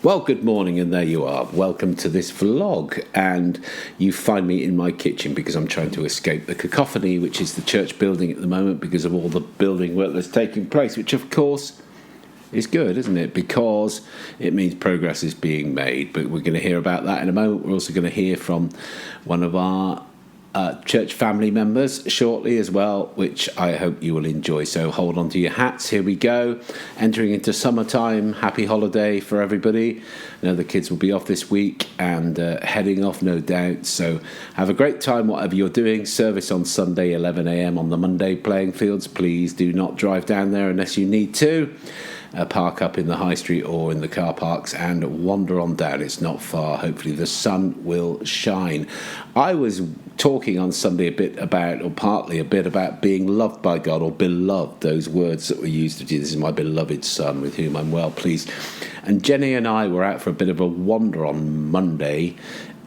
Well, good morning, and there you are. Welcome to this vlog, and you find me in my kitchen because I'm trying to escape the cacophony, which is the church building at the moment because of all the building work that's taking place, which of course is good, isn't it? Because it means progress is being made, but we're going to hear about that in a moment. We're also going to hear from one of our church family members shortly as well, which I hope you will enjoy. So hold on to your hats. Here we go. Entering into summertime. Happy holiday for everybody. I know the kids will be off this week and heading off, no doubt. So have a great time, whatever you're doing. Service on Sunday, 11 a.m. on the Monday playing fields. Please do not drive down there unless you need to. Park up in the high street or in the car parks and wander on down. It's not far. Hopefully the sun will shine. I was talking on Sunday partly a bit about being loved by God, or beloved, those words that were used to do. This is my beloved son with whom I'm well pleased. And Jenny and I were out for a bit of a wander on Monday,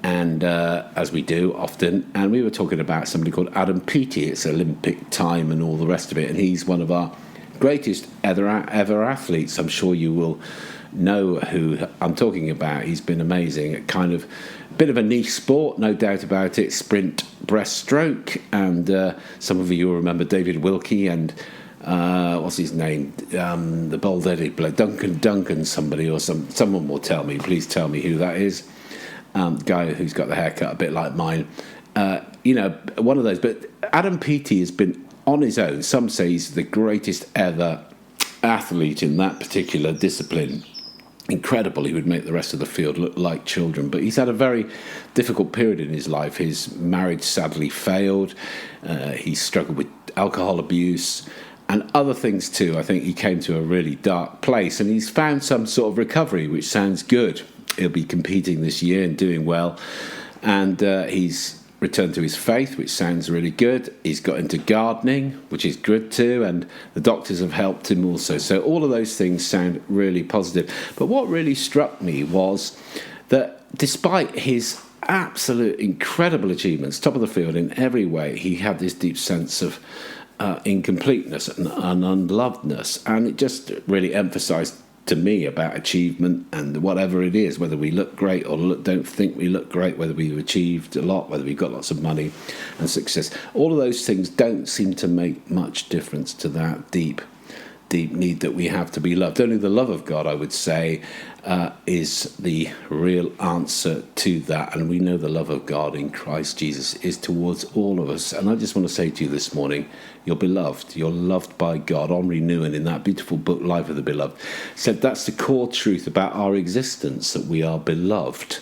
and as we do often, and we were talking about somebody called Adam Peaty. It's Olympic time and all the rest of it, and he's one of our greatest ever athletes. I'm sure you will know who I'm talking about. He's been amazing. Kind of a bit of a niche sport, no doubt about it. Sprint breaststroke, and some of you will remember David Wilkie and what's his name? The bald-headed bloke, Duncan somebody, or someone will tell me. Please tell me who that is. Guy who's got the haircut a bit like mine. One of those. But Adam Peaty has been on his own. Some say he's the greatest ever athlete in that particular discipline. Incredible. He would make the rest of the field look like children. But he's had a very difficult period in his life. His marriage sadly failed. He struggled with alcohol abuse and other things too. I think he came to a really dark place, and he's found some sort of recovery, which sounds good. He'll be competing this year and doing well. And he's returned to his faith, which sounds really good. He's got into gardening, which is good too, and the doctors have helped him also. So all of those things sound really positive. But what really struck me was that despite his absolute incredible achievements, top of the field in every way, he had this deep sense of incompleteness and unlovedness, and it just really emphasised to me about achievement and whatever it is, whether we look great or don't think we look great, whether we've achieved a lot, whether we've got lots of money and success. All of those things don't seem to make much difference to that deep need that we have to be loved. Only the love of God, I would say, is the real answer to that. And we know the love of God in Christ Jesus is towards all of us. And I just want to say to you this morning, you're beloved. You're loved by God. Henri Nouwen, in that beautiful book, Life of the Beloved, said that's the core truth about our existence, that we are beloved.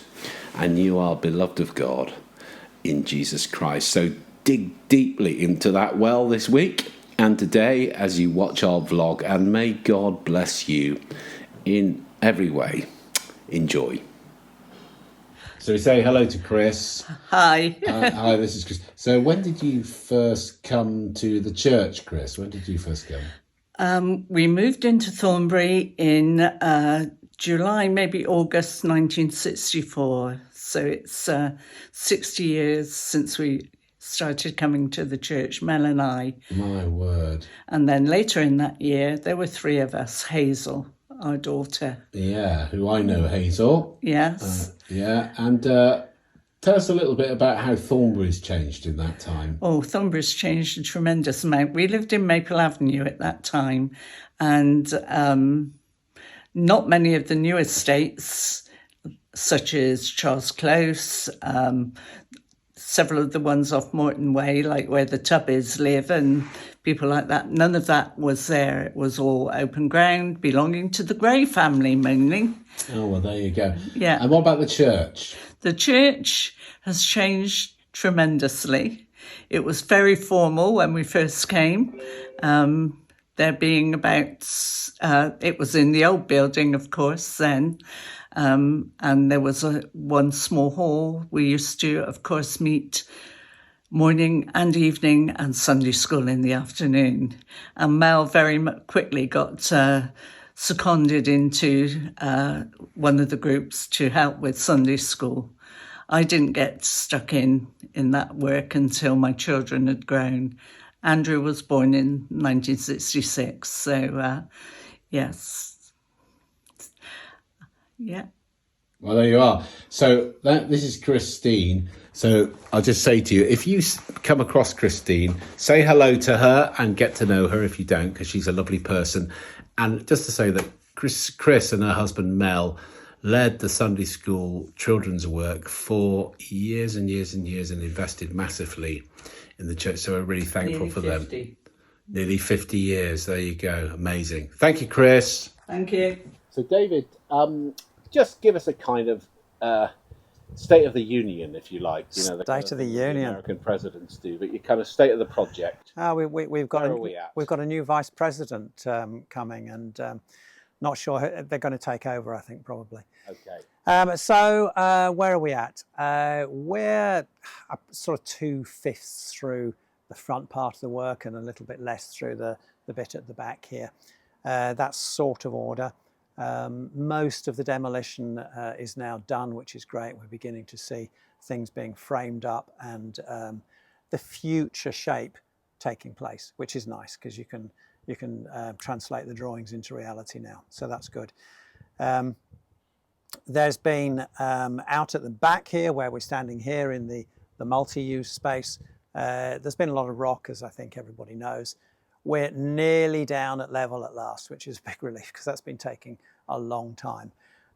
And you are beloved of God in Jesus Christ. So dig deeply into that well this week and today as you watch our vlog, and may God bless you in every way. Enjoy. So we say hello to Chris. Hi. Hi, this is Chris. So when did you first come to the church, Chris? When did you first come? We moved into Thornbury in July, maybe August 1964. So it's 60 years since we started coming to the church, Mel and I. My word. And then later in that year, there were three of us, Hazel, our daughter. Yeah, who I know, Hazel. Yes. And tell us a little bit about how Thornbury's changed in that time. Oh, Thornbury's changed a tremendous amount. We lived in Maple Avenue at that time, and not many of the new estates, such as Charles Close, several of the ones off Morton Way, like where the Tubbies live and people like that, none of that was there. It was all open ground, belonging to the Gray family mainly. Oh, well, there you go. Yeah. And what about the church? The church has changed tremendously. It was very formal when we first came. There being about, it was in the old building, of course, then. And there was one small hall. We used to, of course, meet morning and evening and Sunday school in the afternoon. And Mel very quickly got seconded into one of the groups to help with Sunday school. I didn't get stuck in that work until my children had grown. Andrew was born in 1966, so yes. Yeah. Well, there you are. So this is Christine. So I'll just say to you, if you come across Christine, say hello to her and get to know her if you don't, because she's a lovely person. And just to say that Chris and her husband Mel led the Sunday school children's work for years and years and years and invested massively in the church. So we're really thankful for them. Nearly 50 years. There you go. Amazing. Thank you, Chris. Thank you. So, David, just give us a kind of state of the union, if you like. You know, the State of the Union. American presidents do, but you kind of state of the project. We've got Where are we at? we've got a new vice president coming, and not sure they're going to take over. I think probably. Okay. So where are we at? We're sort of 2/5 through the front part of the work and a little bit less through the bit at the back here. That's sort of order. Most of the demolition is now done, which is great. We're beginning to see things being framed up and the future shape taking place, which is nice because you can translate the drawings into reality now. So that's good. There's been out at the back here, where we're standing here in the multi-use space, there's been a lot of rock, as I think everybody knows. We're nearly down at level at last, which is a big relief because that's been taking a long time.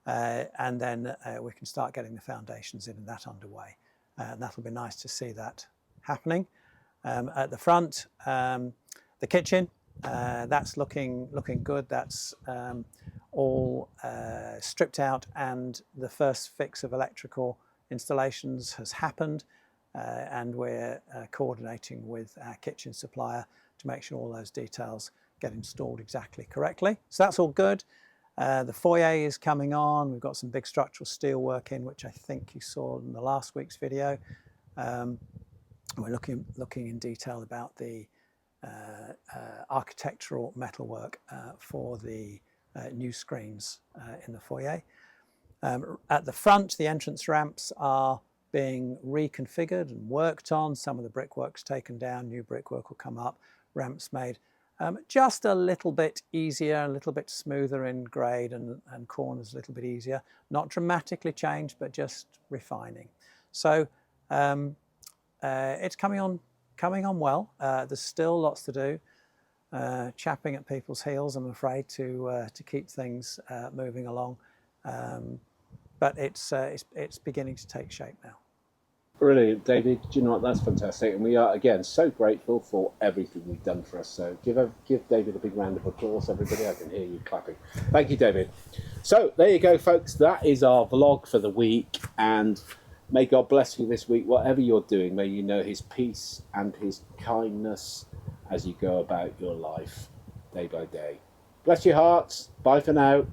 And then we can start getting the foundations in and that underway. And that'll be nice to see that happening. At the front, the kitchen, that's looking good. That's all stripped out, and the first fix of electrical installations has happened. And we're coordinating with our kitchen supplier to make sure all those details get installed exactly correctly. So that's all good. The foyer is coming on. We've got some big structural steel work in, which I think you saw in the last week's video. We're looking in detail about the architectural metalwork for the new screens in the foyer. At the front, the entrance ramps are being reconfigured and worked on. Some of the brickwork's taken down, new brickwork will come up, ramps made just a little bit easier, a little bit smoother in grade, and corners a little bit easier. Not dramatically changed, but just refining. So it's coming on well. There's still lots to do. Chapping at people's heels, I'm afraid, to keep things moving along. But it's beginning to take shape now. Brilliant, David. Do you know what? That's fantastic. And we are, again, so grateful for everything you've done for us. So give David a big round of applause, everybody. I can hear you clapping. Thank you, David. So there you go, folks. That is our vlog for the week. And may God bless you this week, whatever you're doing. May you know his peace and his kindness as you go about your life day by day. Bless your hearts. Bye for now.